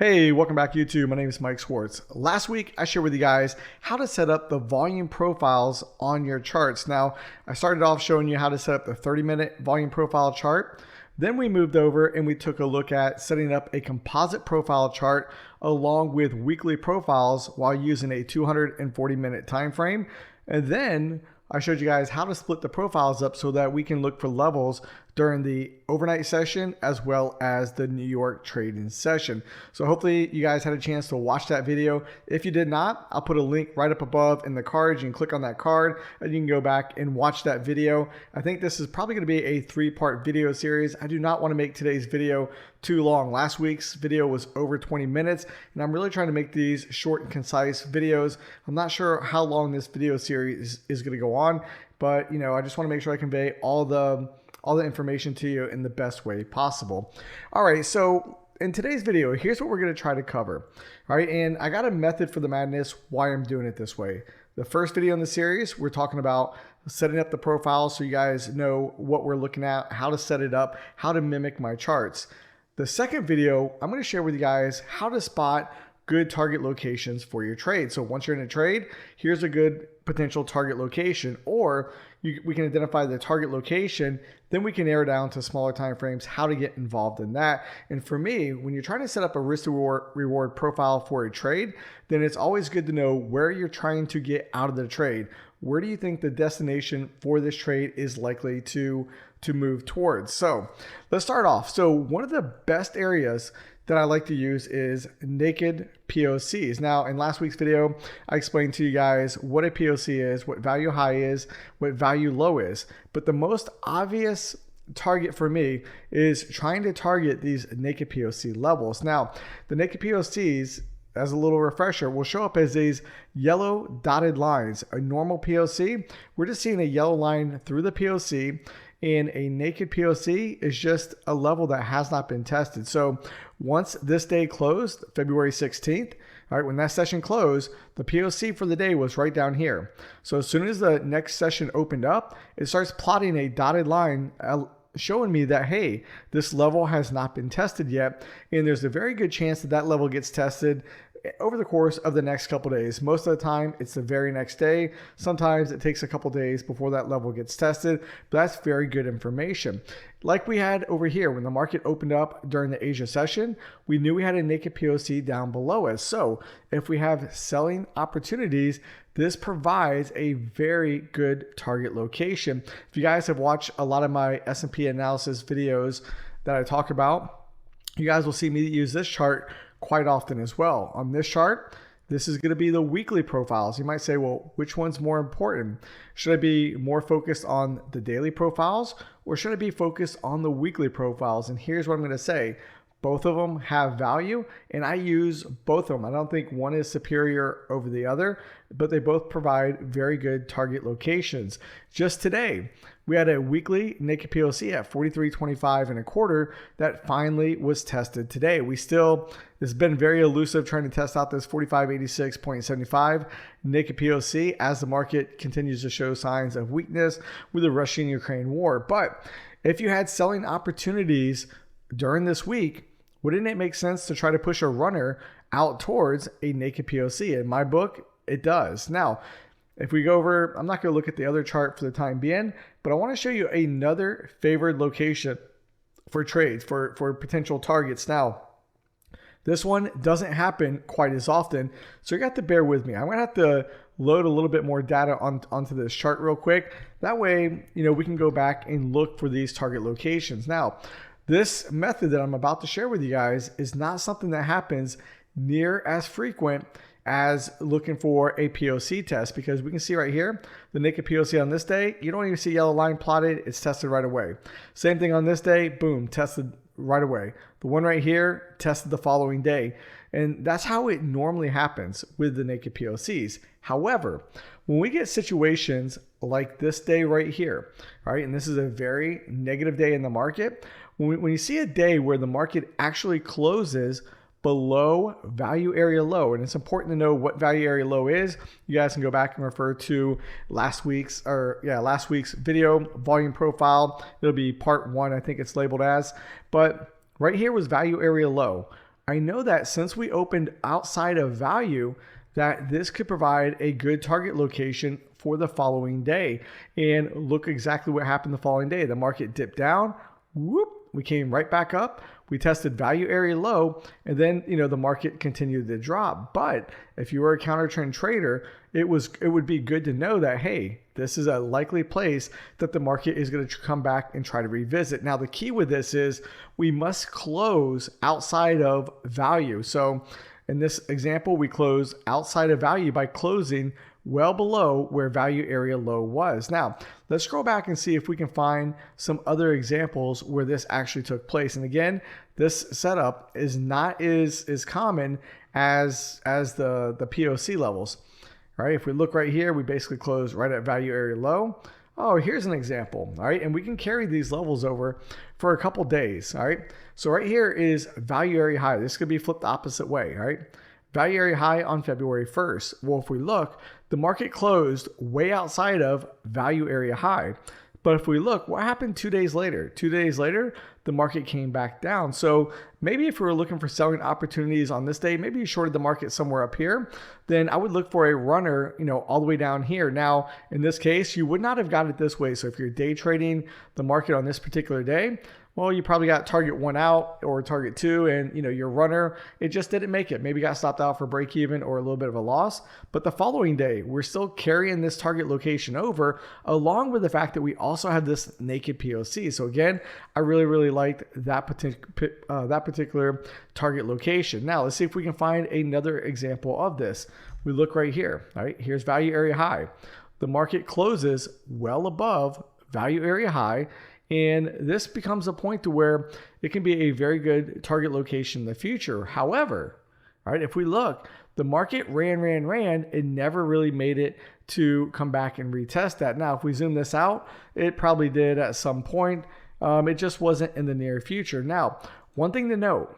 Hey, welcome back YouTube. My name is Mike Swartz. Last week, I shared with you guys how to set up the volume profiles on your charts. Now, I started off showing you how to set up the 30-minute volume profile chart. Then we moved over and we took a look at setting up a composite profile chart along with weekly profiles while using a 240-minute time frame. And then I showed you guys how to split the profiles up so that we can look for levels during the overnight session as well as the New York trading session. So hopefully you guys had a chance to watch that video. If you did not, I'll put a link right up above in the cards. You can click on that card and you can go back and watch that video. I think this is probably going to be a 3-part video series. I do not want to make today's video too long. Last week's video was over 20 minutes and I'm really trying to make these short and concise videos. I'm not sure how long this video series is going to go on, but I just want to make sure I convey all the information to you in the best way possible. All right, so in today's video, here's what we're going to try to cover. All right, and I got a method for the madness why I'm doing it this way. The first video in the series, we're talking about setting up the profile so you guys know what we're looking at, how to set it up, how to mimic my charts. The second video, I'm going to share with you guys how to spot good target locations for your trade. So once you're in a trade, here's a good potential target location, or we can identify the target location, then we can narrow down to smaller time frames how to get involved in that. And for me, when you're trying to set up a risk reward profile for a trade, then it's always good to know where you're trying to get out of the trade. Where do you think the destination for this trade is likely to move towards? So let's start off. So one of the best areas that I like to use is naked POCs. Now, in last week's video, I explained to you guys what a POC is, what value high is, what value low is. But the most obvious target for me is trying to target these naked POC levels. Now, the naked POCs, as a little refresher, will show up as these yellow dotted lines. A normal POC, we're just seeing a yellow line through the POC, and a naked POC is just a level that has not been tested. So once this day closed, February 16th, all right, when that session closed, the POC for the day was right down here. So as soon as the next session opened up, it starts plotting a dotted line showing me that, hey, this level has not been tested yet. And there's a very good chance that that level gets tested over the course of the next couple days. Most of the time, it's the very next day. Sometimes it takes a couple days before that level gets tested, but that's very good information. Like we had over here when the market opened up during the Asia session, we knew we had a naked POC down below us. So if we have selling opportunities, this provides a very good target location. If you guys have watched a lot of my S&P analysis videos that I talk about, you guys will see me use this chart quite often as well. On this chart, this is going to be the weekly profiles. You might say, well, which one's more important? Should I be more focused on the daily profiles or should I be focused on the weekly profiles? And here's what I'm going to say. Both of them have value and I use both of them. I don't think one is superior over the other, but they both provide very good target locations. Just today, we had a weekly naked POC at 43.25 that finally was tested today. It's been very elusive trying to test out this 45.86.75 naked POC as the market continues to show signs of weakness with the Russia-Ukraine war. But if you had selling opportunities during this week, wouldn't it make sense to try to push a runner out towards a naked POC? In my book, it does. Now, if we go over, I'm not going to look at the other chart for the time being, but I want to show you another favored location for trades, for potential targets. Now, this one doesn't happen quite as often, so you got to bear with me. I'm going to have to load a little bit more data onto this chart real quick. That way, we can go back and look for these target locations. Now, this method that I'm about to share with you guys is not something that happens near as frequent as looking for a POC test, because we can see right here, the naked POC on this day, you don't even see yellow line plotted, it's tested right away. Same thing on this day, boom, tested right away. The one right here, tested the following day. And that's how it normally happens with the naked POCs. However, when we get situations like this day right here, all right, and this is a very negative day in the market, when you see a day where the market actually closes below value area low, and it's important to know what value area low is. You guys can go back and refer to last week's video volume profile. It'll be part 1, I think it's labeled as. But right here was value area low. I know that since we opened outside of value, that this could provide a good target location for the following day. And look exactly what happened the following day. The market dipped down, whoop, we came right back up. We tested value area low, and then the market continued to drop. But if you were a counter trend trader, it would be good to know that, hey, this is a likely place that the market is going to come back and try to revisit. Now, the key with this is we must close outside of value. So in this example, we close outside of value by closing well below where value area low was. Now, let's scroll back and see if we can find some other examples where this actually took place. And again, this setup is not as common as the POC levels. All right, if we look right here, we basically close right at value area low. Oh, here's an example. All right, and we can carry these levels over for a couple days. All right, so right here is value area high. This could be flipped the opposite way. All right, value area high on February 1st. Well, if we look, the market closed way outside of value area high. But if we look, what happened 2 days later? 2 days later, the market came back down. So maybe if we were looking for selling opportunities on this day, maybe you shorted the market somewhere up here, then I would look for a runner, all the way down here. Now, in this case, you would not have got it this way. So if you're day trading the market on this particular day, well, you probably got target 1 out or target 2, and your runner, it just didn't make it. Maybe got stopped out for break even or a little bit of a loss. But the following day, we're still carrying this target location over, along with the fact that we also have this naked POC. So again, I really liked that particular target location. Now let's see if we can find another example of this. We look right here. All right, here's value area high. The market closes well above value area high. And this becomes a point to where it can be a very good target location in the future. However, all right, if we look, the market ran, and never really made it to come back and retest that. Now, if we zoom this out, it probably did at some point. It just wasn't in the near future. Now, one thing to note,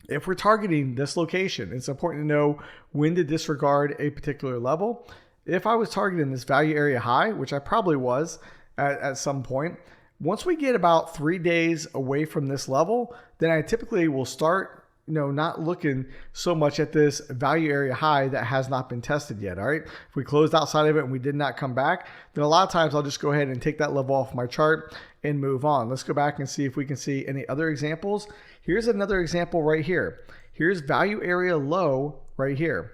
if we're targeting this location, it's important to know when to disregard a particular level. If I was targeting this value area high, which I probably was at some point, once we get about 3 days away from this level, then I typically will start, not looking so much at this value area high that has not been tested yet. All right. If we closed outside of it and we did not come back, then a lot of times I'll just go ahead and take that level off my chart and move on. Let's go back and see if we can see any other examples. Here's another example right here. Here's value area low right here.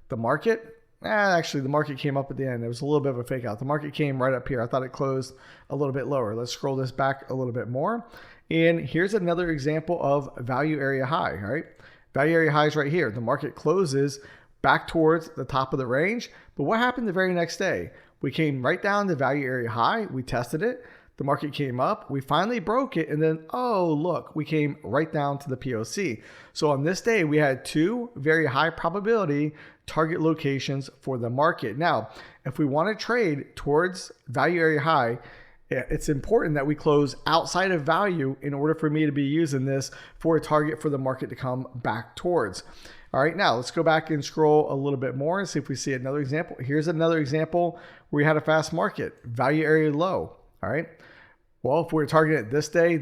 The market, actually, the market came up at the end. It was a little bit of a fake out. The market came right up here. I thought it closed a little bit lower. Let's scroll this back a little bit more. And here's another example of value area high, all right? Value area high is right here. The market closes back towards the top of the range. But what happened the very next day? We came right down to value area high. We tested it. The market came up. We finally broke it. And then, oh, look, we came right down to the POC. So on this day, we had 2 very high probability target locations for the market. Now, if we want to trade towards value area high, it's important that we close outside of value in order for me to be using this for a target for the market to come back towards. All right, now let's go back and scroll a little bit more and see if we see another example. Here's another example where we had a fast market, value area low. All right. Well, if we're targeting it this day,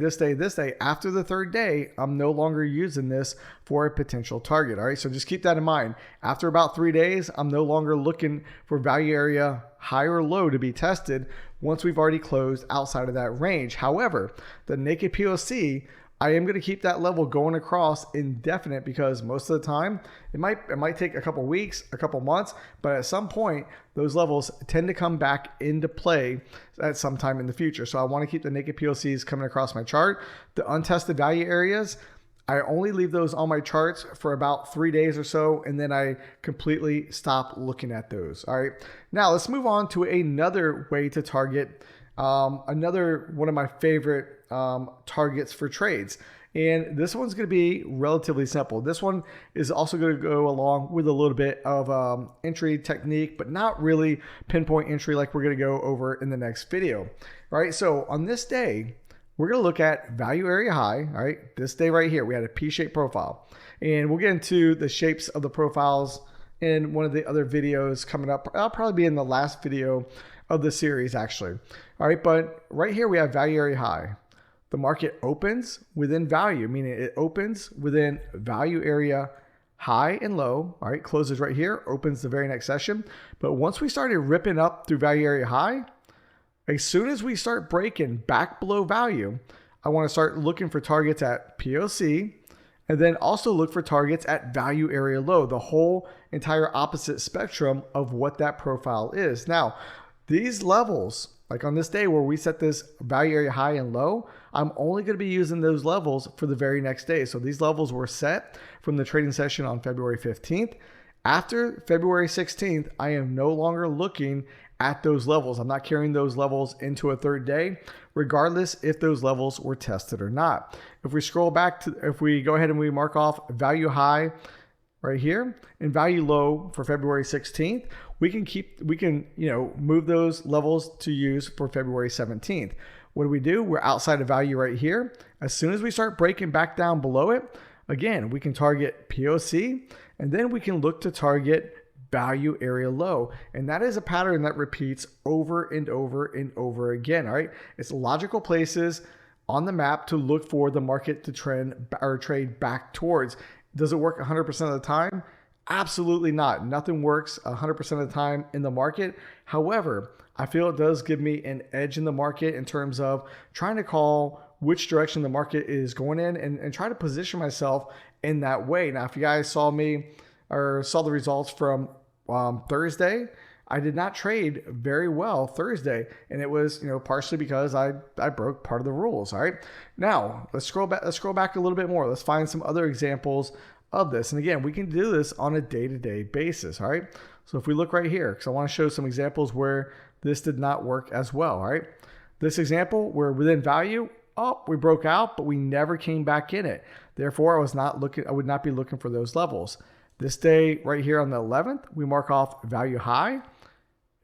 after the 3rd day, I'm no longer using this for a potential target. All right. So just keep that in mind. After about 3 days, I'm no longer looking for value area high or low to be tested once we've already closed outside of that range. However, the naked POC, I am going to keep that level going across indefinite because most of the time it might take a couple weeks, a couple months, but at some point those levels tend to come back into play at some time in the future. So I want to keep the naked POCs coming across my chart. The untested value areas, I only leave those on my charts for about 3 days or so, and then I completely stop looking at those. All right. Now let's move on to another way to target another one of my favorite targets for trades. And this one's going to be relatively simple. This one is also going to go along with a little bit of entry technique, but not really pinpoint entry like we're going to go over in the next video. All right. So on this day, we're going to look at value area high. All right. This day right here, we had a P-shaped profile, and we'll get into the shapes of the profiles in one of the other videos coming up. I'll probably be in the last video of the series actually. All right. But right here, we have value area high. the market opens within value, meaning it opens within value area high and low, all right, closes right here, opens the very next session. But once we started ripping up through value area high, as soon as we start breaking back below value, I want to start looking for targets at POC, and then also look for targets at value area low, the whole entire opposite spectrum of what that profile is. Now, these levels, like on this day where we set this value area high and low, I'm only going to be using those levels for the very next day. So these levels were set from the trading session on February 15th. After February 16th, I am no longer looking at those levels. I'm not carrying those levels into a third day, regardless if those levels were tested or not. If we scroll back to, if we go ahead and we mark off value high right here and value low for February 16th, we can move those levels to use for February 17th. What do? We're outside of value right here. As soon as we start breaking back down below it, again, we can target POC, and then we can look to target value area low. And that is a pattern that repeats over and over and over again. All right. It's logical places on the map to look for the market to trend or trade back towards. Does it work 100% of the time? Absolutely not. Nothing works 100% of the time in the market. However, I feel it does give me an edge in the market in terms of trying to call which direction the market is going in and try to position myself in that way. Now, if you guys saw me or saw the results from Thursday, I did not trade very well Thursday, and it was partially because I broke part of the rules. All right, now let's scroll back a little bit more. Let's find some other examples of this, and again, we can do this on a day-to-day basis. All right, so if we look right here, because I want to show some examples where this did not work as well. All right, this example, we're within value. Oh, we broke out, but we never came back in it. Therefore, I would not be looking for those levels. This day right here on the 11th, we mark off value high,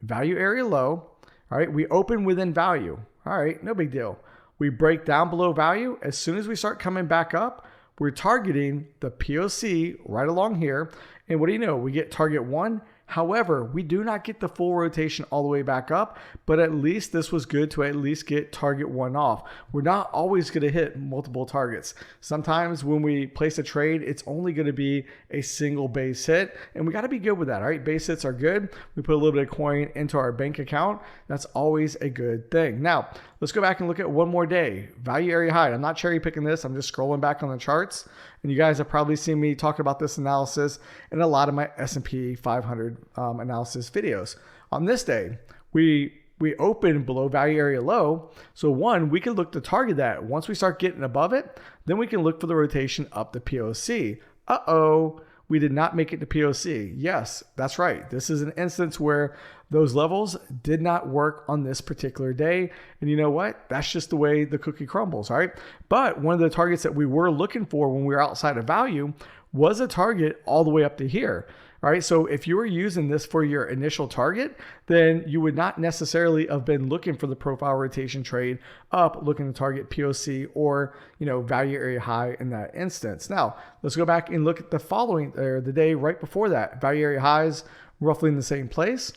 value area low. All right, we open within value. All right, no big deal. We break down below value. As soon as we start coming back up, we're targeting the POC right along here. And what do you know? We get target 1. However, we do not get the full rotation all the way back up, but at least this was good to at least get target 1 off. We're not always going to hit multiple targets. Sometimes when we place a trade, it's only going to be a single base hit, and we got to be good with that. All right, base hits are good. We put a little bit of coin into our bank account. That's always a good thing. Now, let's go back and look at one more day. Value area high. I'm not cherry picking this. I'm just scrolling back on the charts. And you guys have probably seen me talk about this analysis in a lot of my S&P 500 analysis videos. On this day, we open below value area low. So one, we can look to target that. Once we start getting above it, then we can look for the rotation up to POC. Uh-oh, we did not make it to POC. Yes, that's right. This is an instance where those levels did not work on this particular day. And you know what? That's just the way the cookie crumbles, all right? But one of the targets that we were looking for when we were outside of value was a target all the way up to here. All right, so if you were using this for your initial target, then you would not necessarily have been looking for the profile rotation trade up, looking to target POC or value area high in that instance. Now, let's go back and look at the following, or the day right before that. Value area highs roughly in the same place.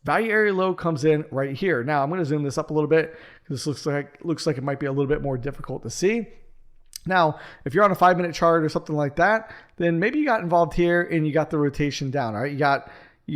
Value area low comes in right here. Now, I'm going to zoom this up a little bit because this looks like it might be a little bit more difficult to see. Now, if you're on a 5-minute chart or something like that, then maybe you got involved here and you got the rotation down, all right? You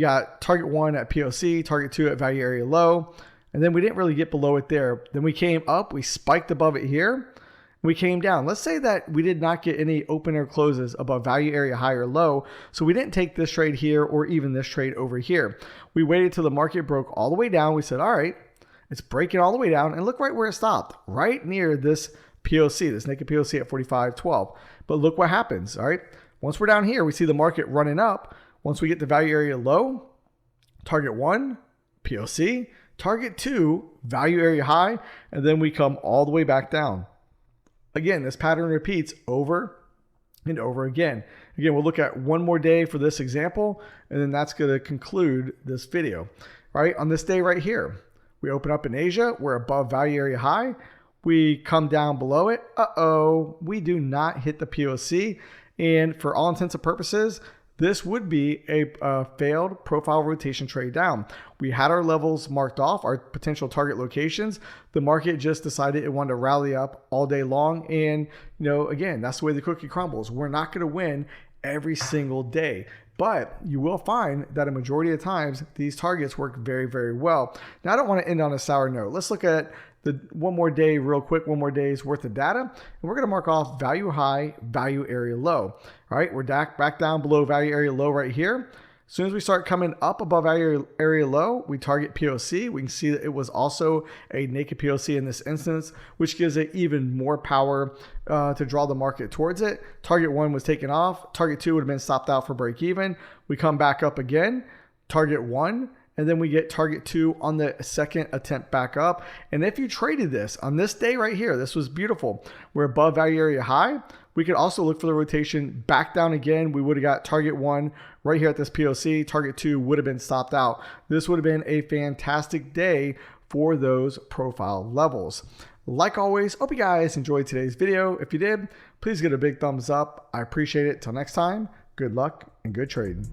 got target 1 at POC, target 2 at value area low, and then we didn't really get below it there. Then we came up, we spiked above it here, and we came down. Let's say that we did not get any open or closes above value area high or low, so we didn't take this trade here or even this trade over here. We waited till the market broke all the way down. We said, all right, it's breaking all the way down, and look right where it stopped, right near this POC, this naked POC at 45.12. But look what happens, all right? Once we're down here, we see the market running up. Once we get the value area low, target 1, POC, target 2, value area high, and then we come all the way back down. Again, this pattern repeats over and over again. Again, we'll look at one more day for this example, and then that's going to conclude this video. All right, on this day right here, we open up in Asia. We're above value area high. We come down below it. Uh-oh, we do not hit the POC. And for all intents and purposes, this would be a failed profile rotation trade down. We had our levels marked off, our potential target locations. The market just decided it wanted to rally up all day long. And, again, that's the way the cookie crumbles. We're not going to win every single day, but you will find that a majority of times these targets work very, very well. Now, I don't want to end on a sour note. Let's look at one more day real quick, one more day's worth of data, and we're going to mark off value high, value area low. All right, we're back down below value area low right here. As soon as we start coming up above value area low, we target POC. We can see that it was also a naked POC in this instance, which gives it even more power to draw the market towards it. Target 1 was taken off. Target 2 would have been stopped out for break even. We come back up again, target 1, and then we get target 2 on the second attempt back up. And if you traded this on this day right here, this was beautiful. We're above value area high. We could also look for the rotation back down again. We would have got target 1 right here at this POC. Target 2 would have been stopped out. This would have been a fantastic day for those profile levels. Like always, hope you guys enjoyed today's video. If you did, please give it a big thumbs up. I appreciate it. Till next time, good luck and good trading.